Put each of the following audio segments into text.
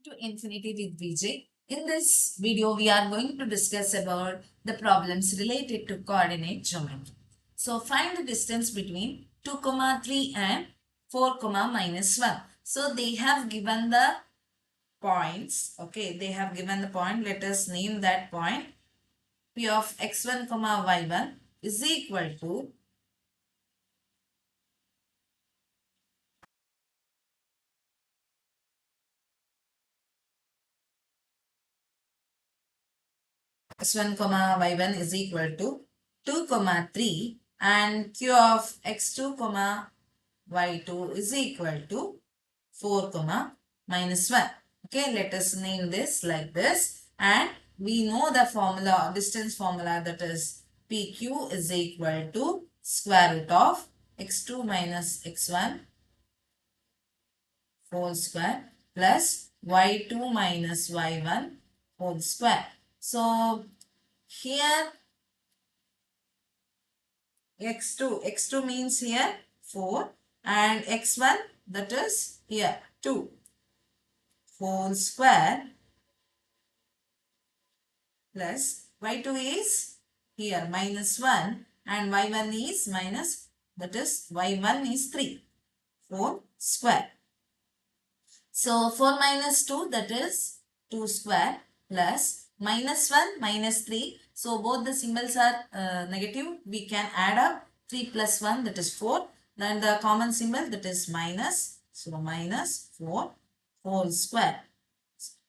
To Infinity with VJ. In this video, we are going to discuss about the problems related to coordinate geometry. So, find the distance between 2, 3 and 4, minus 1. So, they have given the points. Okay, they have given the point. Let us name that point. P of x1, y1 is equal to x1, y1 is equal to 2, 3 and q of x2, y2 is equal to 4, minus 1. Okay, let us name this like this. And we know the formula, distance formula, that is PQ is equal to square root of x2 minus x1 whole square plus y2 minus y1 whole square. So, here x2 means here 4 and x1 that is here 2 whole square plus y2 is here minus 1 and y1 is minus, that is y1 is 3 whole square. So 4 minus 2 that is 2 square plus minus 1 minus 3. So both the symbols are negative. We can add up 3 plus 1 that is 4. Then the common symbol that is minus. So minus 4 whole square.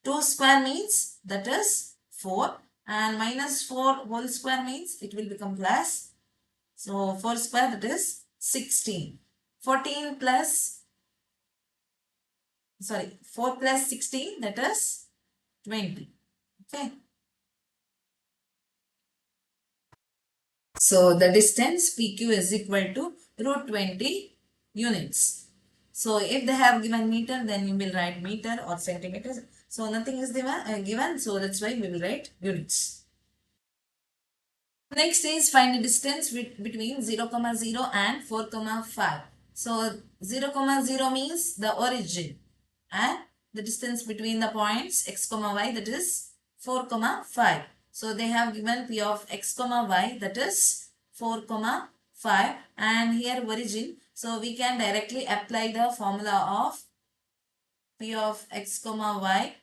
2 square means that is 4 and minus 4 whole square means it will become plus. So 4 square that is 16. 14 plus, sorry, 4 plus 16 that is 20. Okay. So the distance PQ is equal to root 20 units. So if they have given meter, then you will write meter or centimeters. So nothing is given, so that's why we will write units. Next is find the distance between 0, 0 and 4, 5. So 0, 0 means the origin and the distance between the points x, y, that is 4, 5. So they have given P of x, y, that is 4, 5 and here origin. So we can directly apply the formula of P of x, y.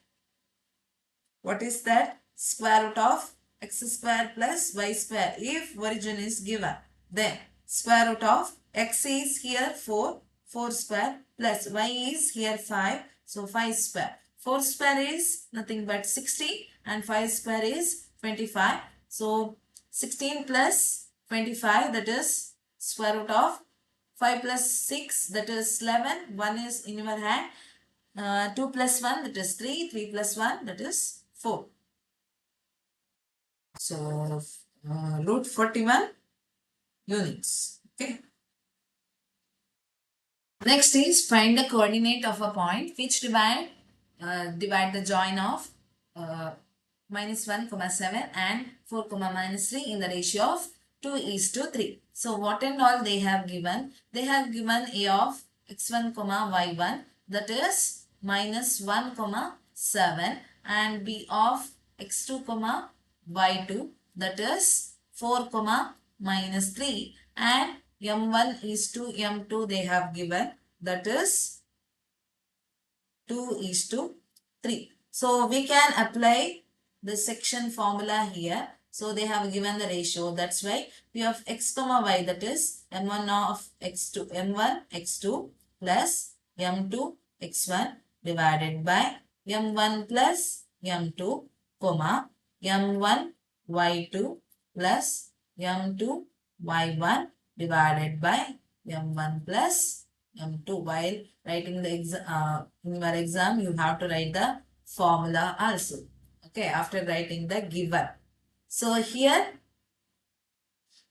What is that? Square root of x square plus y square if origin is given. Then square root of x is here 4, 4 square plus y is here 5, so 5 square. 4 square is nothing but 60 and 5 square is 25. So 16 plus 25 that is square root of 5 plus 6 that is 11. 1 is in your hand. 2 plus 1 that is 3. 3 plus 1 that is 4. So, root 41 units. Okay. Next is find the coordinate of a point which divide the join of minus 1, 7 and 4, minus 3 in the ratio of 2:3. So, what and all they have given? They have given a of x1, y1 that is minus 1, 7 and b of x2, y2 that is 4, minus 3 and m1 is to m2 they have given that is 2:3. So we can apply the section formula here. So they have given the ratio. That's why P of x, y that is m1 of x2, m1 x2 plus m2 x1 divided by m1 plus m2 comma m1 y2 plus m2 y1 divided by m1 plus m2. While writing the in your exam, you have to write the formula also. Okay, after writing the given. So here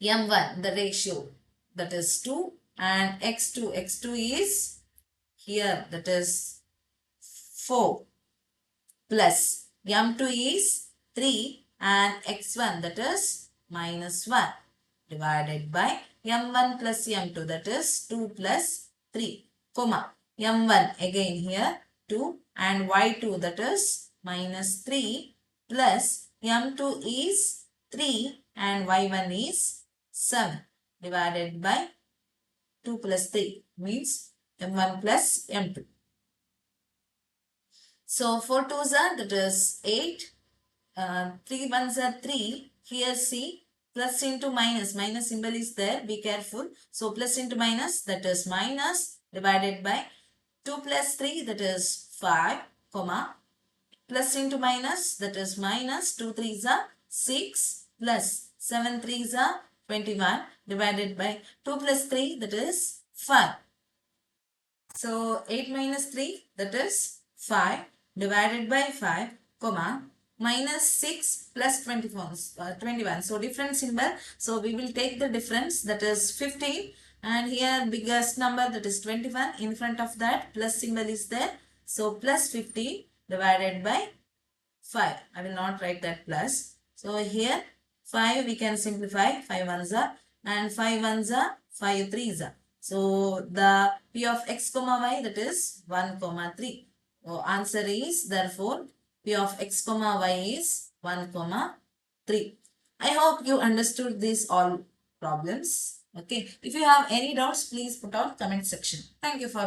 m1, the ratio, that is 2 and x2 is here, that is 4 plus m2 is 3 and x1 that is minus 1 divided by m1 plus m2 that is 2 plus 3 comma m1 again here 2 and y2 that is minus 3 plus m2 is 3 and y1 is 7 divided by 2 plus 3 means m1 plus m2. So 4 2s are that is 8, 3 1s are 3. Here see plus into minus, minus symbol is there, be careful. So plus into minus that is minus divided by 2 plus 3 that is 5 comma plus into minus that is minus 2 3s are 6 plus 7 3s are 21 divided by 2 plus 3 that is 5. So 8 minus 3 that is 5 divided by 5 comma minus 6 plus 21. So different symbol. So we will take the difference that is 15 and here biggest number that is 21 in front of that plus symbol is there. So plus 50 divided by 5. I will not write that plus. So here 5 we can simplify 5 ones are and 5 ones are 5 threes are. So the p of x comma y that is 1 comma 3. So answer is therefore p of x comma y is 1 comma 3. I hope you understood these all problems. Okay. If you have any doubts, please put out comment section. Thank you for